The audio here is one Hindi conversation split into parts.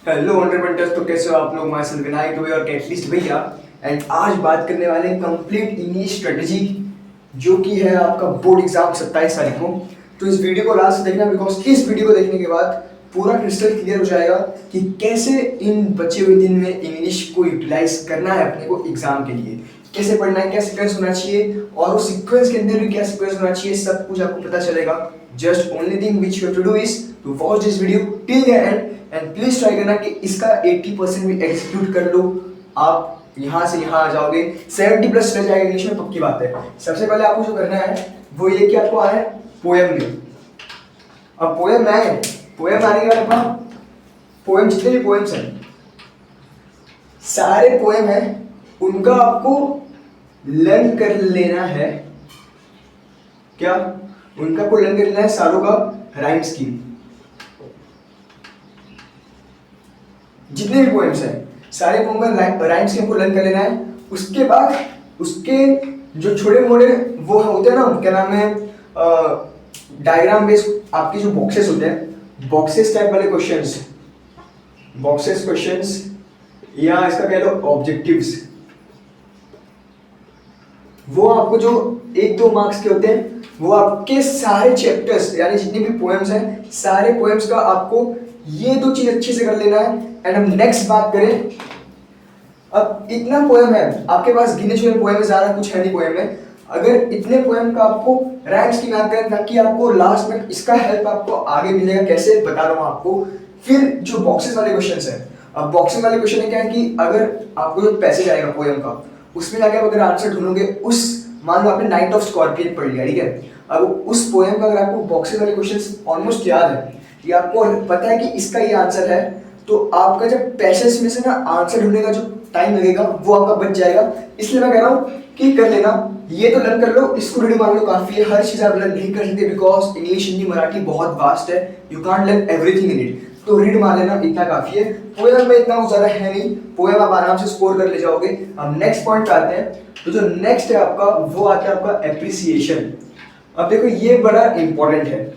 हेलो एंटरप्रेन्योर्स, तो कैसे हो आप लोग। माय सेल्फ विनायक दुबे और कैटलिस्ट भैया। एंड आज बात करने वाले हैं कंप्लीट इंग्लिश स्ट्रेटजी, जो कि है आपका बोर्ड एग्जाम 27 तारीख को। तो इस वीडियो को लास्ट देखना, बिकॉज इस वीडियो को देखने के बाद पूरा क्रिस्टल क्लियर हो जाएगा कि कैसे इन बचे हुए दिन में इंग्लिश को यूटिलाइज करना है अपने को एग्जाम के लिए, कैसे पढ़ना है, क्या सीक्वेंस होना चाहिए, और उस सीक्वेंस के अंदर भी क्या सीक्वेंस होना चाहिए, सब कुछ आपको पता चलेगा। Just only thing which you have to do is to watch this video till the end and please try करना कि इसका 80% भी एग्जीक्यूट कर लो। आप यहाँ से यहाँ आ जाओगे, 70 प्लस रह जाएगा इंग्लिश में, पक्की बात है। सबसे पहले आपको जो करना है वो ये कि आपको आना है पोएम में। अब पोएम आए, पोएम आने के बाद अपना पोएम, जितने भी पोएम्स हैं, सारे पोएम हैं, उनका आपको लर्न कर लेना है। क्या उनका को लर्न कर लेना है, सारों का राइम स्कीम, जितने भी पोएम्स हैं सारे पोएम का राइम स्कीम को लर्न कर लेना है। उसके बाद उसके जो छोटे मोटे वो होते हैं ना, क्या नाम है, डायग्राम बेस्ड आपके जो बॉक्सेस होते हैं, बॉक्सेस टाइप वाले क्वेश्चंस, बॉक्सेस क्वेश्चंस, या इसका कह लो ऑब्जेक्टिव्स, वो आपको जो 1-2 मार्क्स के होते हैं, वो आपके सारे चैप्टर्स यानी जितने भी पोएम्स हैं, सारे पोएम्स का आपको ये 2 चीज अच्छे से कर लेना है। एंड हम नेक्स्ट बात करें, अब इतना पोएम है आपके पास, गिने चुने पोएम है, ज्यादा कुछ है नहीं पोएम में। अगर इतने पोएम का आपको राइम्स की याद करें ताकि आपको लास्ट में इसका हेल्प आपको आगे मिलेगा, कैसे बता रहा हूँ आपको। फिर जो बॉक्सेस वाले क्वेश्चन है, अब बॉक्सेस वाले क्वेश्चन है क्या है कि अगर आपको जो पैसेज आएगा पोएम का, उसमें जाके आप अगर आंसर ढूंढोगे, उस मान लो आपने नाइट ऑफ स्कॉर्पियन पढ़ लिया, ठीक है, अब उस पोएम का अगर आपको बॉक्सेस वाले क्वेश्चन ऑलमोस्ट याद है, या आपको पता है कि इसका ये आंसर है, तो आपका जब पैसेज में से ना आंसर ढूंढने का जो टाइम लगेगा वो आपका बच जाएगा। इसलिए मैं कह रहा हूँ कि कर लेना, ये तो लर्न कर लो, इसको रीड मार लो, काफी है। हर चीज आप लर्न नहीं कर सकते, बिकॉज इंग्लिश, हिंदी, मराठी बहुत वास्ट है, you can't learn everything in it. तो रीड मार लेना, इतना काफी है। पोएम में इतना ज्यादा है नहीं, पोएम आप आराम से स्कोर कर ले जाओगे। अब नेक्स्ट पॉइंट पे आते हैं, तो जो नेक्स्ट है आपका वो आता है आपका एप्रिसिएशन। अब देखो ये बड़ा इंपॉर्टेंट है,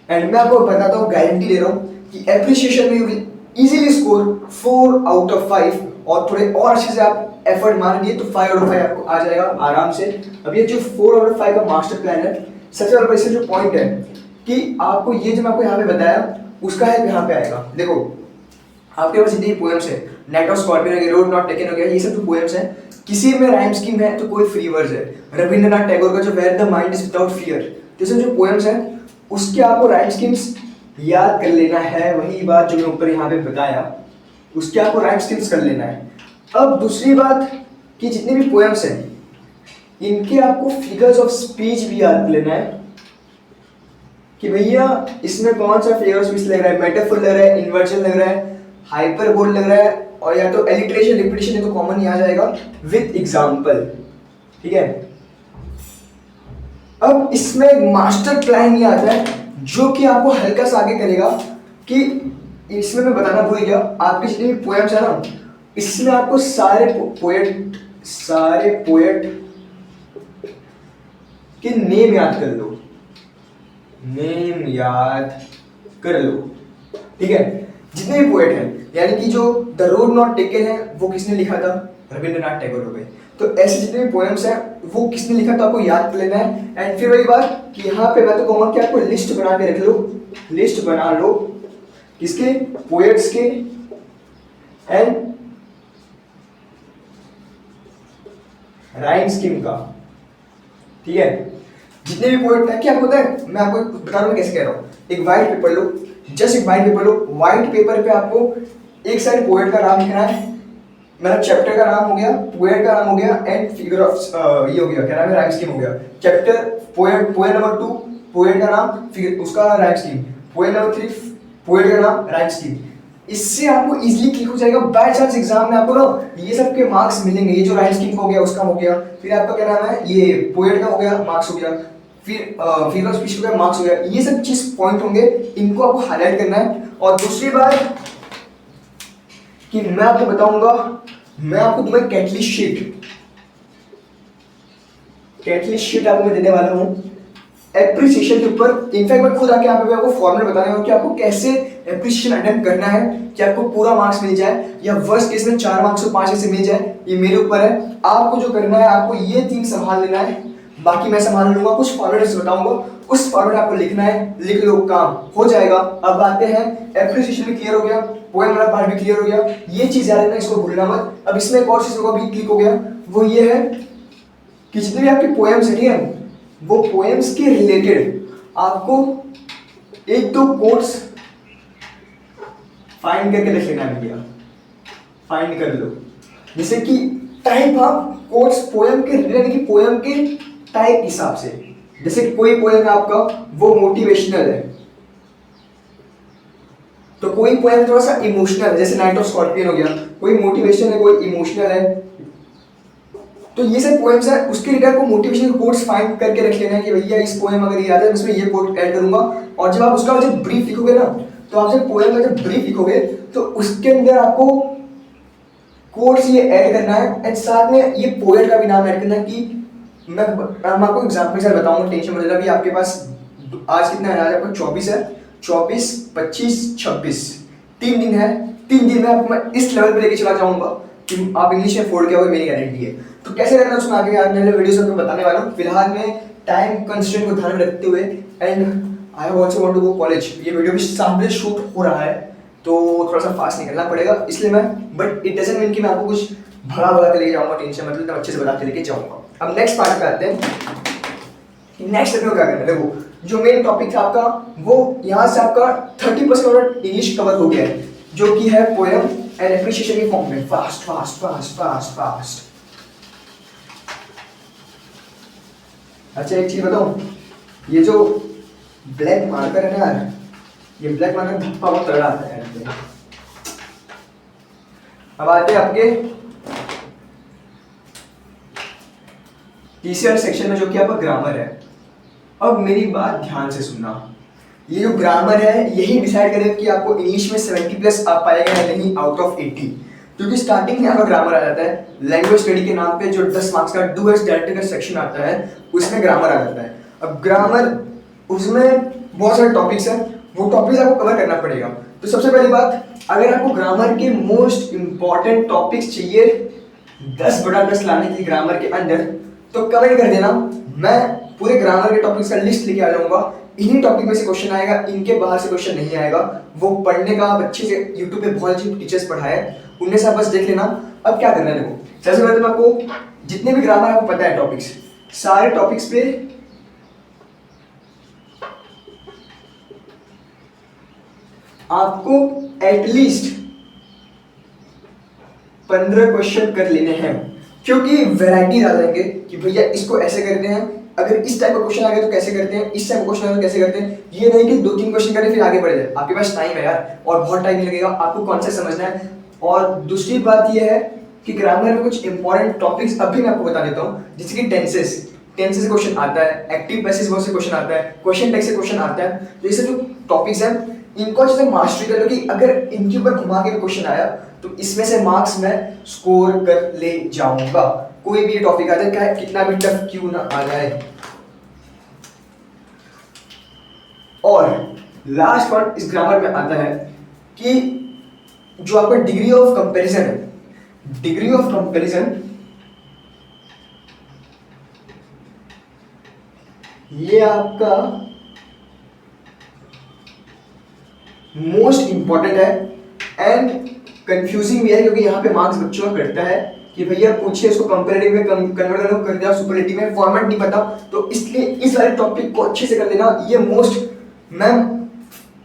एंड मैं आपको बताता हूँ, गारंटी दे रहा हूँ कि एप्रिसिएशन में you will easily score 4 out of 5, और थोड़े और अच्छे से आप एफर्ट मारेंगे तो 5 आउट ऑफ 5 आपको आ जाएगा आराम से। अब ये जो 4 आउट ऑफ 5 का मास्टर प्लान है, सबसे पहले इससे जो पॉइंट है कि आपको ये जो मैं आपको यहाँ पे बताया उसका है यहाँ पे आएगा। देखो आपके पास जितनी पोएम्स है, नाइट ऑफ स्कॉर्पियन हो गया, रोड नॉट टेकन हो गया, ये सब जो पोएम्स हैं, किसी में राइम स्कीम है तो कोई फ्री वर्स है। रविंद्रनाथ टैगोर का जो where the mind is without fear, जैसे जो पोएम्स हैं उसके आपको राइम स्कीम्स याद कर लेना है। वही बात जो मैं ऊपर यहाँ पे बताया, उसके आपको राइम स्कीम्स कर लेना है। अब दूसरी बात कि जितने भी पोएम्स हैं इनके आपको फिगर्स ऑफ स्पीच भी याद कर लेना है, कि भैया इसमें कौन सा फिगर ऑफ स्पीच लग रहा है, मेटाफोर लग रहा है, इन्वर्जन लग रहा है, हाइपरबोल लग रहा है, और या तो एलिट्रेशन, रिपीटिशन, ये तो कॉमन ही आ जाएगा विद एग्जांपल, ठीक है। अब इसमें एक मास्टर प्लान ये आता है जो कि आपको हल्का सा आगे करेगा, कि इसमें मैं बताना भूल गया, आपके जितने भी पोएम्स है ना, इसमें आपको सारे पोएट के नेम याद कर लो, नेम याद कर लो, ठीक है, जितने भी पोएट हैं। यानी कि जो द रोड नॉट टेकन है वो किसने लिखा था, रविंद्रनाथ टैगोर हो गए। तो ऐसे जितने भी पोएम्स हैं वो किसने लिखा तो आपको याद कर लेना है। एंड फिर वही बात कि यहाँ पे मैं तो कहूँगा कि आपको लिस्ट बना के रख लो, लिस्ट बना लो किसके, पोएट्स के, एंड राइम स्कीम का, ठीक है। जितने भी पोएट हैं, क्या होता है मैं आपको बता रहा हूँ कैसे कह रहा हूँ। एक व्हाइट पेपर लो, जस्ट एक व्हाइट पेपर लो, व्हाइट पेपर पे आपको एक साइड पोएट का नाम लिखना है, मेरा चैप्टर का नाम हो गया, पोएट का नाम हो गया, एंड फिगर ऑफ ये हो गया, क्या नाम है, राइम स्कीम हो गया। चैप्टर पोएट नंबर 2 पोएट का नाम, फिर उसका rhyme scheme, poet number 3 poet का नाम, राइम स्कीम। इससे आपको इजीली क्लिक हो जाएगा। बाय चांस एग्जाम में आपको ना ये सब के मार्क्स मिलेंगे, ये जो राइम स्कीम हो गया उसका हो गया, फिर आपका क्या नाम है, ये पोएट का हो गया, मार्क्स हो गया, फिर फिगर ऑफ स्पीच हो गया, मार्क्स हो गया। ये सब चीज पॉइंट होंगे, इनको आपको हाईलाइट करना है। और दूसरी बात कि मैं आपको बताऊंगा, मैं आपको तुम्हें कैटलिस्ट शीट आपको मैं देने वाला हूँ एप्रिसिएशन के ऊपर। इनफैक्ट मैं खुद आके यहाँ पे आपको फॉर्मूला बताने वाला हूँ कि आपको कैसे एप्रिशिएशन अटेम्प्ट करना है कि आपको पूरा मार्क्स मिल जाए या वर्स्ट केस में 4 मार्क्स को 5 में से मिल जाए, ये मेरे ऊपर है। आपको जो करना है, आपको ये 3 संभाल लेना है, बाकी मैं संभाल लूंगा। कुछ फॉर्मेट्स बताऊंगा, उस फॉर्मेट आपको लिखना है, लिख लो, काम हो जाएगा। अब आते हैं, एप्रिसिएशन भी क्लियर हो गया, पोएम वाला पार्ट भी क्लियर हो गया, ये चीज याद रखना, इसको भूलना मत। अब इसमें एक और चीज होगा भी क्लिक हो गया, वो ये है कि जितने भी आपके पोएम्स है, ठीक है, वो पोएम्स के रिलेटेड आपको 1-2 कोट्स फाइंड करके रख लेना है भैया, फाइंड कर लो। जैसे कि टाइप आप कोट्स पोएम के रिलेटेड की पोएम के टाइप हिसाब से, जैसे कोई पोएम है आपका वो मोटिवेशनल है, तो कोई पोएम थोड़ा सा इमोशनल है, जैसे नाइट ऑफ स्कॉर्पियन हो गया, कोई मोटिवेशनल है, कोई इमोशनल है। तो ये सब पोएम्स है, उसके रिलेटेड को मोटिवेशनल कोट्स फाइंड करके रख लेना है कि भैया इस पोएम अगर ये आता है उसमें ये कोट ऐड करूंगा। और जब आप उसका जब ब्रीफ लिखोगे ना, तो आप जब पोएम का जब ब्रीफ लिखोगे तो उसके अंदर आपको कोट्स ये ऐड करना है, एंड साथ में ये पोएट का भी नाम ऐड करना है। कि मैं आपको एग्जांपल से बताऊंगा, टेंशन मत लेना। अभी आपके पास आज कितना है, आज आपका 24 है, 24, 25, 26 3 दिन है। 3 दिन में आपको मैं इस लेवल पे लेके चला जाऊंगा कि आप इंग्लिश में फोड़ के आओगे, मेरी गारंटी है। तो कैसे करना है उसमें आगे आने वाले वीडियोस में बताने वाला हूँ। फिलहाल में टाइम कंस्ट्रेंट को ध्यान में रखते हुए, and I also want to go college, ये वीडियो भी 7 बजे शूट हो रहा है, तो थोड़ा सा फास्ट निकलना पड़ेगा, इसलिए मैं, बट इट डजंट मीन कि मैं आपको कुछ भगा के लेके जाऊंगा, टेंशन मतलब मैं अच्छे से बता के लेके जाऊंगा। अब नेक्स्ट पार्ट पे आते हैं। नेक्स्ट स्टेप में क्या करना है, देखो जो मेन टॉपिक था आपका, वो यहाँ से आपका 30% इंग्लिश कवर हो गया है, जो कि है पोएम एंड एप्रिशिएशन के फॉर्म में। Fast fast fast fast fast. अच्छा एक चीज बताऊं, ये जो ब्लैक मार्कर है ना यार, ये ब्लैक मार्कर धप्पा बहुत तगड़ा आता है यार। अब आते हैं आपके तीसरे सेक्शन में, जो कि आपका ग्रामर है। अब मेरी बात ध्यान से सुनना, ये जो ग्रामर है यही डिसाइड करेगा कि आपको इंग्लिश में 70+ आ पाएगा या नहीं आउट ऑफ 80। क्योंकि स्टार्टिंग में आपका ग्रामर आ जाता है, लैंग्वेज स्टडी के नाम पे जो 10 मार्क्स का डू एस डायरेक्टर का सेक्शन आता है, उसमें ग्रामर आ जाता है। अब ग्रामर, उसमें बहुत सारे टॉपिक्स हैं, वो टॉपिक्स आपको कवर करना पड़ेगा। तो सबसे पहली बात, अगर आपको ग्रामर के मोस्ट इंपॉर्टेंट टॉपिक्स चाहिए 10/10 लाने के लिए ग्रामर के अंदर, तो कमेंट कर देना, मैं पूरे ग्रामर के टॉपिक्स का लिस्ट लेके आ जाऊंगा। इन्हीं टॉपिक में से क्वेश्चन आएगा, इनके बाहर से क्वेश्चन नहीं आएगा। वो पढ़ने का आप अच्छे से यूट्यूब पे बहुत अच्छे टीचर्स पढ़ाए, उनमें से आप बस देख लेना। अब क्या करना है, देखो सबसे पहले तो आपको जितने भी ग्रामर आपको पता है टॉपिक्स, सारे टॉपिक्स पे आपको एटलीस्ट 15 क्वेश्चन कर लेने हैं, क्योंकि वैरायटी आ जाएंगे कि भैया इसको ऐसे करते हैं, अगर इस टाइप का क्वेश्चन आ गया तो कैसे करते हैं, इस टाइप का क्वेश्चन आ गया तो कैसे करते हैं। ये नहीं कि 2-3 क्वेश्चन करें फिर आगे बढ़ जाए, आपके पास टाइम है यार, और बहुत टाइम लगेगा, आपको कॉन्सेप्ट समझना है। और दूसरी बात ये है कि ग्रामर में कुछ इंपॉर्टेंट टॉपिक्स अभी मैं आपको बता देता हूँ, जैसे कि टेंसेस से क्वेश्चन आता है, एक्टिव पैसिव वॉइस से क्वेश्चन आता है, क्वेश्चन टेक्स्ट से क्वेश्चन आता है। तो ये सब जो टॉपिक्स हैं, इनको अच्छे से मास्टरी कर लो कि अगर इनके ऊपर घुमा के भी क्वेश्चन आया तो इसमें से मार्क्स मैं स्कोर कर ले जाऊंगा। कोई भी टॉपिक आ जाए, कितना भी टफ क्यों ना आ जाए। और लास्ट पॉइंट इस ग्रामर में आता है कि जो आपका डिग्री ऑफ कंपैरिजन है, डिग्री ऑफ कंपैरिजन, ये आपका मोस्ट इंपॉर्टेंट है एंड कंफ्यूजिंग भी है, क्योंकि यहाँ पे मार्क्स बच्चों का कटता है कि भैया पूछिए इसको कंपैरेटिव में कन्वर्ट करो, कर दिया सुपरलेटिव में, फॉर्मेट नहीं पता। तो इसलिए इस वाले टॉपिक को अच्छे से कर लेना। ये मोस्ट, मैं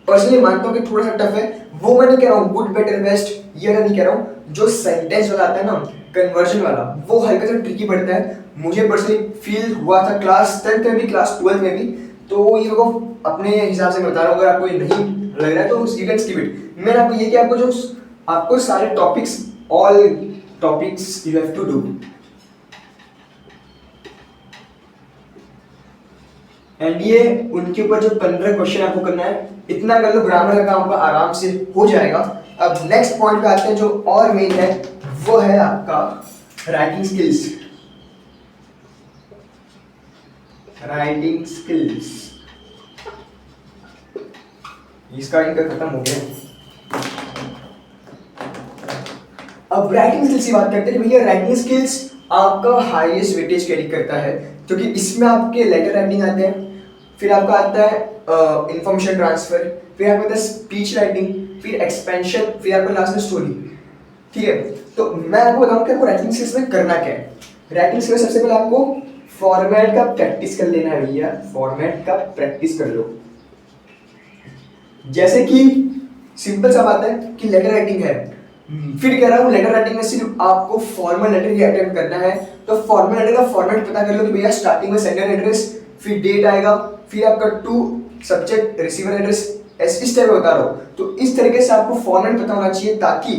पर्सनली मानता हूँ कि थोड़ा सा टफ है, वो मैं नहीं कह रहा हूँ गुड बेटर बेस्ट, ये मैं नहीं कह रहा हूँ। जो सेंटेंस वाला आता है ना, कन्वर्जन वाला, वो हल्का सा ट्रिकी पड़ता है। मुझे पर्सनली फील हुआ था क्लास 10th में भी, क्लास 12th में भी। तो ये लोगों अपने हिसाब से मैं बता रहा हूँ, अगर आपको ये नहीं लग रहा है तो यू कैन स्किप इट। मैंने आपको ये कि आपको जो आपको सारे topics, all topics you have to do, and ये उनके ऊपर जो 15 क्वेश्चन आपको करना है, इतना कर लो, ग्रामर का काम आपका आराम से हो जाएगा। अब नेक्स्ट पॉइंट पे आते हैं, जो और मेन है वो है आपका राइटिंग स्किल्स। राइटिंग स्किल्स इसका इनका खत्म हो गया। अब राइटिंग स्किल्स की बात करते हैं भैया। राइटिंग स्किल्स आपका हाईएस्ट वेटेज कैरी करता है, क्योंकि इसमें आपके लेटर राइटिंग आते हैं, फिर आपका आता है इंफॉर्मेशन ट्रांसफर, फिर आपका आता है स्पीच राइटिंग, फिर एक्सपेंशन, फिर आपका लास्ट में स्टोरी। ठीक है, तो मैं आपको बताऊं कि आपको राइटिंग स्किल्स में करना क्या है। राइटिंग स्किल्स सबसे पहले आपको फॉर्मेट का प्रैक्टिस कर लेना है भैया, फॉर्मेट का प्रैक्टिस कर लो। जैसे कि सिंपल सा बात है कि लेटर राइटिंग है, फिर कह रहा हूँ लेटर राइटिंग में सिर्फ आपको फॉर्मल लेटर ही अटेम्प्ट करना है, तो फॉर्मल लेटर का फॉर्मेट पता कर लो कि भैया स्टार्टिंग में सेंडर एड्रेस, फिर डेट आएगा, फिर आपका टू सब्जेक्ट रिसीवर एड्रेस, इस टाइप में बता रहा हूँ। तो इस तरीके से आपको फॉर्मेट पता होना चाहिए, ताकि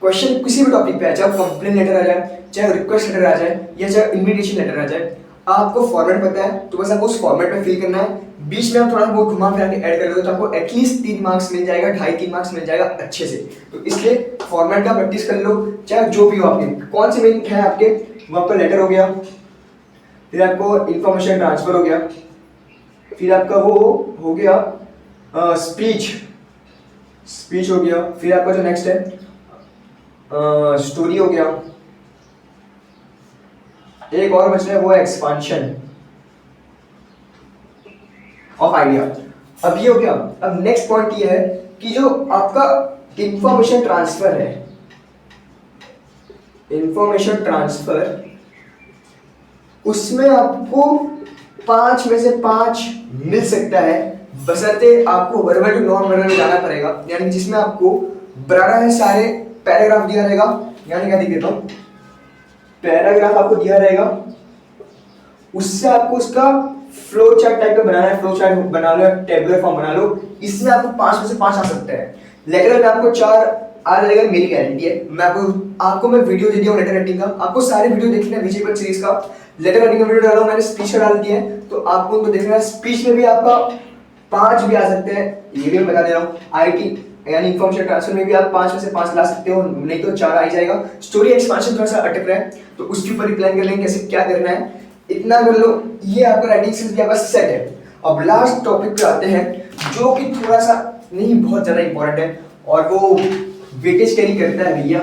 क्वेश्चन किसी भी टॉपिक पे आए, चाहे कंप्लेन लेटर आ जाए, चाहे रिक्वेस्ट लेटर आ जाए, या चाहे इन्विटेशन लेटर आ जाए, आपको फॉर्मेट पता है तो बस आपको उस फॉर्मेट में फिल करना है। बीच में आप थोड़ा बहुत घुमा फिरा के ऐड कर लोगे तो आपको एटलीस्ट 3 मार्क्स मिल जाएगा, 2.5-3 मार्क्स मिल जाएगा अच्छे से। तो इसलिए फॉर्मेट का प्रैक्टिस कर लो, चाहे जो भी हो आपके, कौन से मेन है आपके, वहाँ पर लेटर हो गया, फिर आपको इंफॉर्मेशन ट्रांसफर हो गया, फिर आपका वो हो गया स्पीच हो गया, फिर आपका जो नेक्स्ट है स्टोरी हो गया, एक और बच रहा है वो है एक्सपांशन ऑफ आइडिया। अब ये हो गया। अब नेक्स्ट पॉइंट ये है कि जो आपका इंफॉर्मेशन ट्रांसफर है, इंफॉर्मेशन ट्रांसफर, उसमें आपको 5 में से 5 मिल सकता है, बशर्ते आपको वर्बल टू नॉन वर्बल में जाना पड़ेगा, यानी जिसमें आपको बराबर है सारे पैराग्राफ दिया रहेगा, यानी क्या दिख देता हूं, पैराग्राफ आपको दिया रहेगा, उससे आपको उसका फ्लो चार्ट टाइप का बनाना है, फ्लो चार्ट बना लो या टेबुलर फॉर्म बना लो, इसमें आपको 5 में से 5 आ सकता है। लेटर में आपको 4 आ जाएगा, मेरी गारंटी है। मैं आपको मैं वीडियो दे दिया हूं लेटर राइटिंग का, आपको सारे वीडियो देखना है विजय सीरीज का, लेटर राइटिंग का वीडियो डाला हूं मैंने, स्पीच का डाल दिया है, तो आपको उनको देखना है। स्पीच में भी आपका 5 भी आ सकते हैं, ये भी मैं बता दे रहा हूँ। आईटी यानी इंफॉर्मेशन ट्रांसफर में भी आप 5 में से 5 ला सकते हो, नहीं तो 4 आ ही जाएगा। स्टोरी एक्सपांशन थोड़ा सा अटक रहा है, तो उसके ऊपर प्लान कर लेंगे कैसे क्या करना है, इतना कर लो। ये आपका राइटिंग स्किल्स भी आपका सेट है। अब लास्ट टॉपिक पे आते हैं, जो कि थोड़ा सा नहीं बहुत ज्यादा इंपॉर्टेंट है, और वो वेटेज कैरी करता है भैया,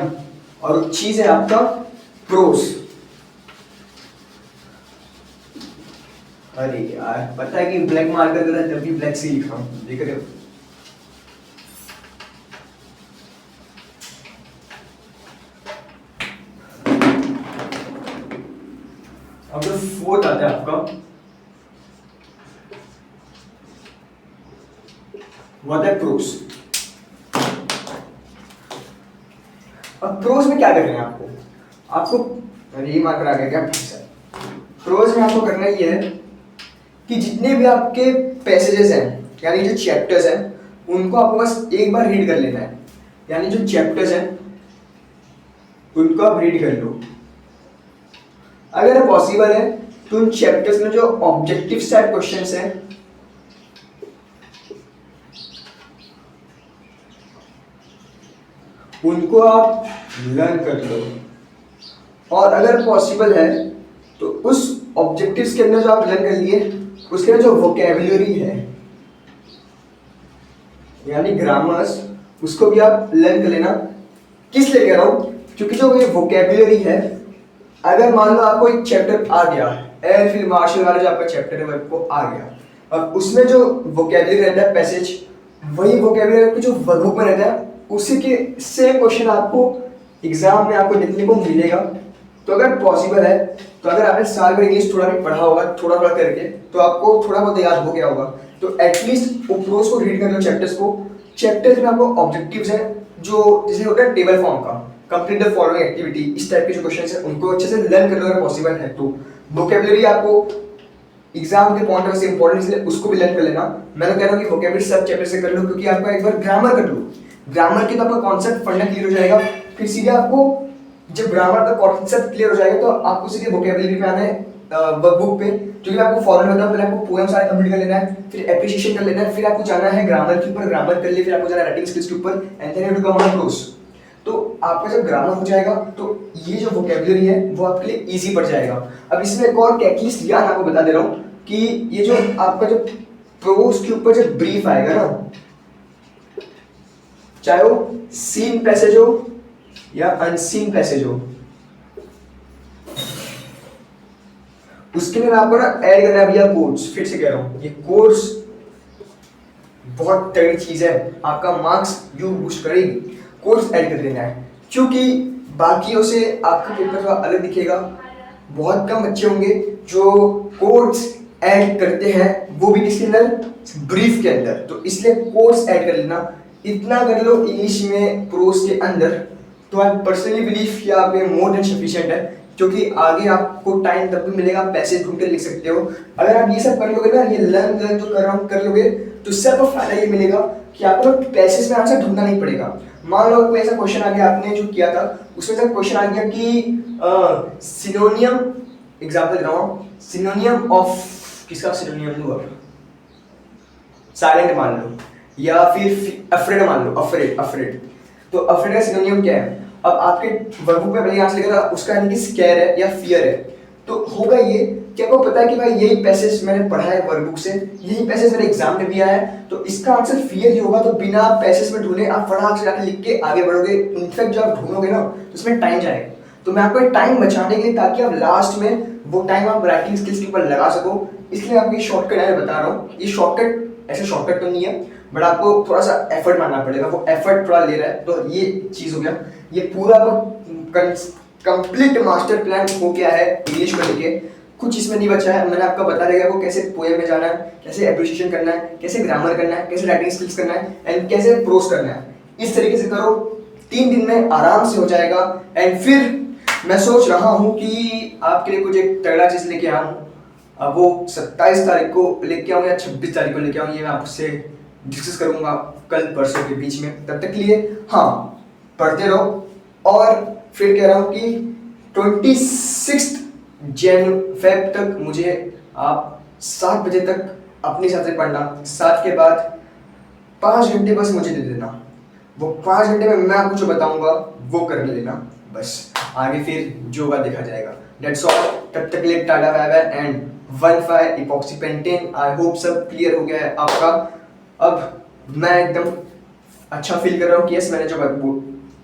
और वो चीज है आपका प्रोस। अरे यार पता है कि ब्लैक मार्कर कर रहा है, जब भी ब्लैक से लिख रहा हूँ, देख रहे हो। अब जो फोर्थ आता है आपका, वो आता है प्रोस। अब प्रोस में क्या करना है आपको अरे ये मार्कर आ गया क्या, प्रोस में आपको करना ये है कि जितने भी आपके पैसेजेस हैं, यानी जो चैप्टर्स हैं, उनको आपको बस एक बार रीड कर लेना है। यानी जो चैप्टर्स हैं उनको आप रीड कर लो। अगर पॉसिबल है तो उन चैप्टर्स में जो ऑब्जेक्टिव टाइप क्वेश्चंस हैं उनको आप लर्न कर लो, और अगर पॉसिबल है तो उस ऑब्जेक्टिव्स के अंदर जो आप लर्न कर लिए उसके अंदर जो वोकैबुलरी है यानी ग्रामर्स, उसको भी आप लर्न कर लेना। किस लिए कह रहा हूं, क्योंकि जो ये वोकैबुलरी है, अगर मान लो आपको एक चैप्टर आ गया, एयर फील्ड मार्शल वाला जो आपका चैप्टर है वो आ गया, अब उसमें जो वोकैबुलरी रहता है पैसेज, वही वोकैबुलरी जो वर्कबुक में रहता है उसी के सेम क्वेश्चन आपको एग्जाम में आपको देखने को मिलेगा। तो अगर पॉसिबल है तो अगर आपने साल भर इंग्लिश थोड़ा भी पढ़ा होगा, थोड़ा थोड़ा करके, तो आपको थोड़ा बहुत याद हो गया होगा, तो एटलीस्ट प्रोस को रीड कर लो, चैप्टर्स को। चैप्टर्स में आपको ऑब्जेक्टिव्स है जो जैसे होता है टेबल फॉर्म का, कंप्लीट द फॉलोइंग एक्टिविटी, इस टाइप के जो क्वेश्चंस है उनको अच्छे से लर्न कर लो अगर पॉसिबल है तो। वोकैबुलरी आपको एग्जाम के पॉइंट ऑफ व्यू से इंपॉर्टेंट, इसलिए उसको भी लर्न कर लेना। मैं तो कह रहा हूँ कि वोकैबुलरी सब चैप्टर से कर लो, क्योंकि आपका एक बार ग्रामर कर लो, ग्रामर के तो आपका कॉन्सेप्ट पढ़ना क्लियर हो जाएगा, फिर सीधे आपको जब ग्रामर का कॉन्सेप्ट क्लियर हो जाएगा तो आपको सीधे वोकैबुलरी पे आना है वर्कबुक पे, क्योंकि आपको फॉर्मूला बताऊं, पहले आपको पोएम सारे कंप्लीट कर लेना है, फिर एप्रिसिएशन कर लेना है, फिर आपको जाना है ग्रामर के ऊपर, ग्रामर कर लिए फिर आपको जाना है राइटिंग स्किल्स के ऊपर, and then you to come on pros. तो आपका जब ग्रामर हो जाएगा तो ये जो वोकैबुलरी है वो आपके लिए इजी पड़ जाएगा। अब इसमें एक और एटलीस्ट याद आपको बता दे रहा हूँ कि ये जो आपका जो प्रोस के ऊपर जब ब्रीफ आएगा ना, चाहे वो सीन पैसेज हो या अनसीन पैसेज हो, उसके लिए आपको ना ऐड करना है भैया कोर्स। फिर से कह रहा हूं, ये कोर्स बहुत तगड़ी चीज है, आपका मार्क्स यू बूस्ट करेगी। कोर्स ऐड कर देना है, क्योंकि बाकियों से आपका पेपर थोड़ा अलग दिखेगा। बहुत कम बच्चे होंगे जो कोर्स ऐड करते हैं, वो भी किसके अंदर, ब्रीफ के अंदर। तो इसलिए कोर्स ऐड कर लेना, इतना कर लो इंग्लिश में प्रोज के अंदर, तो आई पर्सनली बिलीव कि आप ये मोर देन सफिशिएंट है, क्योंकि आगे आपको टाइम तब भी मिलेगा, पैसे ढूंढ के लिख सकते हो। अगर आप ये सब कर लोगे ना, ये लर्न जो कर रहा हूँ कर लोगे, तो सिर्फ फायदा ये मिलेगा कि आपको पैसेज में आंसर ढूंढना नहीं पड़ेगा। मान लो कोई ऐसा क्वेश्चन आ गया, आपने जो किया था उसमें से क्वेश्चन आ गया कि सिनोनियम, एग्जांपल दे रहा हूँ, सिनोनियम ऑफ, किसका सिनोनियम लूं, साइलेंट मान लो, या फिर अफ्रेड मान लो, अफ्रेड। तो अफ्रेड का सिनोनियम क्या है? अब आपके वर्बुक में पहले आंसर लिखा था, उसका यानी कि स्कैर है या फियर है। तो होगा ये कि आपको पता है कि भाई यही पैसेज मैंने पढ़ा है वर्बुक से, यही पैसेज मेरे एग्जाम में भी आया है, तो इसका आंसर फियर ही होगा। तो बिना पैसेज में ढूंढे आप फटाक से जाके लिख के आगे बढ़ोगे। इनफैक्ट जब आप ढूंढोगे ना, तो उसमें टाइम जाएगा। तो मैं आपको टाइम बचाने के लिए, ताकि आप लास्ट में वो टाइम आप राइटिंग स्किल्स के ऊपर लगा सको, इसलिए आपको ये शॉर्टकट मैं बता रहा हूँ। ये शॉर्टकट ऐसे शॉर्टकट तो नहीं है, बट आपको थोड़ा सा एफर्ट मारना पड़ेगा, वो एफर्ट थोड़ा ले रहा है। तो ये चीज हो गया, ये पूरा कंप्लीट मास्टर प्लान हो गया है इंग्लिश को लेके। कुछ इसमें नहीं बचा है, मैंने आपको बता दिया को कैसे पोएम में जाना है, कैसे एप्रिसिएशन करना है, कैसे ग्रामर करना है, कैसे राइटिंग स्किल्स करना है, एंड कैसे प्रोज करना है। इस तरीके से करो, 3 दिन में आराम से हो जाएगा। एंड फिर मैं सोच रहा हूँ कि आपके लिए कुछ एक तगड़ा चीज लेके आऊँ। अब वो 27 तारीख को लेके आऊँ या 26 तारीख को लेके आऊँ, ये मैं आपसे डिस्कस करूंगा कल परसों के बीच में। तब तक के लिए हाँ, पढ़ते रहो। और फिर कह रहा हूँ कि 26 फेब तक मुझे आप 7 बजे तक अपने हिसाब से पढ़ना। 7 के बाद 5 घंटे बस मुझे दे देना, वो 5 घंटे में मैं आपको जो बताऊंगा वो कर लेना, बस आगे फिर जो होगा देखा जाएगा। That's all। तब तक के लिए tata bye bye and 1,5 epoxy pentane. I hope सब क्लियर हो गया है आपका। अब मैं एकदम अच्छा फील कर रहा हूँ कि यस, मैंने जो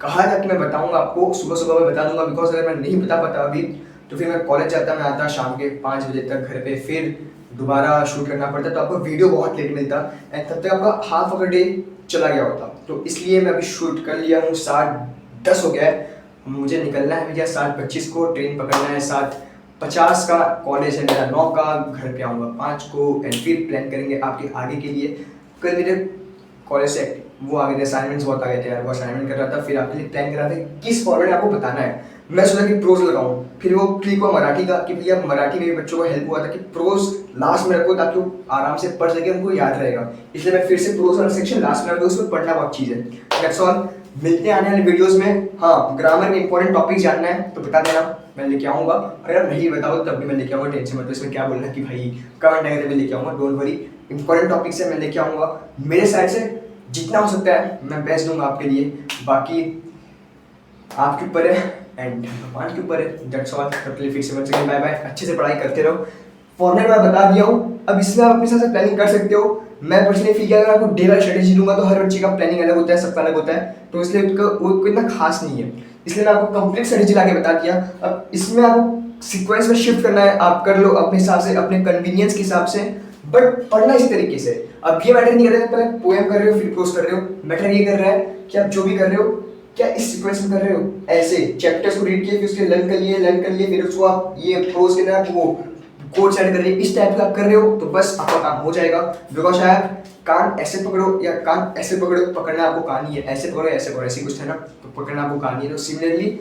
कहा था कि मैं बताऊंगा आपको, सुबह सुबह मैं बता दूंगा। बिकॉज अगर मैं नहीं बता पाता अभी, तो फिर मैं कॉलेज जाता, मैं आता शाम के 5 बजे तक घर पे, फिर दोबारा शूट करना पड़ता, तो आपको वीडियो बहुत लेट मिलता एंड तब तक आपका हाफ ऑफ द डे चला गया होता। तो इसलिए मैं अभी शूट कर लिया हूँ। 7:10 हो गया है, मुझे निकलना है भैया 7:25 को, ट्रेन पकड़ना है। 7:50 का कॉलेज है मेरा, 9 का घर पे आऊँगा 5 को। एंड फिर प्लान करेंगे आपके आगे के लिए। कल मेरे कॉलेज से वो आ गए थे, असाइनमेंट्स बहुत आ गए थे यार, वो असाइनमेंट कर रहा था। फिर आपके लिए प्लान कर रहा था किस फॉर्मेट आपको बताना है। मैं सोचा कि प्रोज लगाऊं, फिर वो क्लिक हुआ मराठी का कि भैया मराठी में भी बच्चों को हेल्प हुआ था कि प्रोज लास्ट में रखो ताकि वो आराम से पढ़ सके, उनको याद रहेगा। इसलिए मैं फिर से प्रोज वाला सेक्शन लास्ट में रखूँ, उसमें पढ़ना बहुत चीज़ है। That's all. मिलते हैं आने वाले वीडियोस में। हाँ, ग्रामर में इंपॉर्टेंट टॉपिक जानना है तो बता देना, मैं लेके आऊँगा। अगर नहीं बताओ तब भी मैं लेके आऊँगा, टेंशन मत लो। इसमें क्या बोलना कि भाई कमेंट वगैरह में लेके आऊँगा, डोंट वरी। इंपॉर्टेंट टॉपिक से मैं लेके आऊँगा, मेरे साइड से जितना हो सकता है मैं बेस्ट दूंगा आपके लिए। बाकी आपके ऊपर है एंड भगवान के ऊपर है। That's all. तब के लिए फिर से once again बाय बाय। अच्छे से पढ़ाई करते रहो। फॉर्मेट मैं बता दिया हूँ, अब इसमें आप अपने साथ प्लानिंग कर सकते हो। मैं पर्सनली फील किया, अगर आपको डे बाय स्ट्रेटेजी दूंगा तो हर बच्चे का प्लानिंग अलग होता है, सबका अलग होता है, तो इसलिए वो इतना खास नहीं है। इसलिए मैं आपको कंप्लीट स्ट्रेटेजी लाके बता दिया। अब इसमें आपको सीक्वेंस में शिफ्ट करना है, आप कर लो अपने हिसाब से, अपने कन्वीनियंस के हिसाब से, बट पढ़ना इसी तरीके से। अब ये मैटर नहीं कर रहा है पहले पोएम कर रहे हो फिर प्रोज कर रहे हो, मैटर ये कर रहा है कि आप जो भी कर रहे हो क्या इस सीक्वेंस में कर रहे हो। ऐसे चैप्टर्स को रीड किए, फिर उसके लर्न कर लिए, फिर उसको आप ये प्रोज के अंदर वो कोड सेट कर रहे, इस टाइप का आप कर रहे हो, तो बस आपका काम हो जाएगा। बिकॉज शायद कान ऐसे पकड़ो या कान ऐसे पकड़ो, पकड़ना आपको कहानी है, ऐसे पकड़ो ऐसे पकड़ो, ऐसी कुछ है ना, तो पकड़ना आपको कहानी है। तो सिमिलरली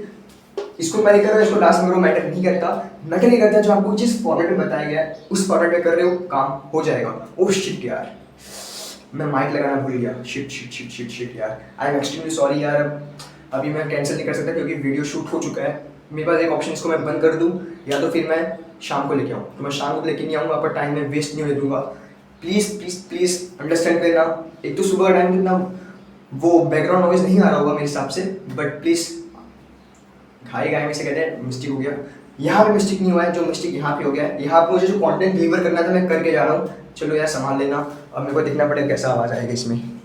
इसको पहले करो, इसको लास्ट में करो, मैटर नहीं करता। मैटर नहीं करता जो आपको जिस फॉर्मेट में बताया गया है उस फॉर्मेट में कर रहे हो, काम हो जाएगा। ओह शिट यार, मैं माइक लगाना भूल गया। शिट यार, आई एम एक्सट्रीमली सॉरी यार। अभी मैं कैंसिल नहीं कर सकता क्योंकि वीडियो शूट हो चुका है। मेरे पास एक ऑप्शन, इसको मैं बंद कर दूं या तो फिर मैं शाम को लेके आऊँ, तो मैं शाम को लेके नहीं आऊँगा, पर टाइम में वेस्ट नहीं होने दूंगा। प्लीज़ अंडरस्टैंड करना। एक तो सुबह का टाइम कितना वो बैकग्राउंड नॉइज नहीं आ रहा होगा मेरे हिसाब से, बट प्लीज़ घाई में से कहते हैं मिस्टेक हो गया। यहाँ पे मिस्टेक नहीं हुआ है, जो मिस्टेक यहाँ पे हो गया है। यहाँ पे मुझे जो कंटेंट डिलीवर करना था मैं करके जा रहा हूँ। चलो यार संभाल लेना, अब मेरे को देखना पड़ेगा कैसा आवाज़ आएगा इसमें।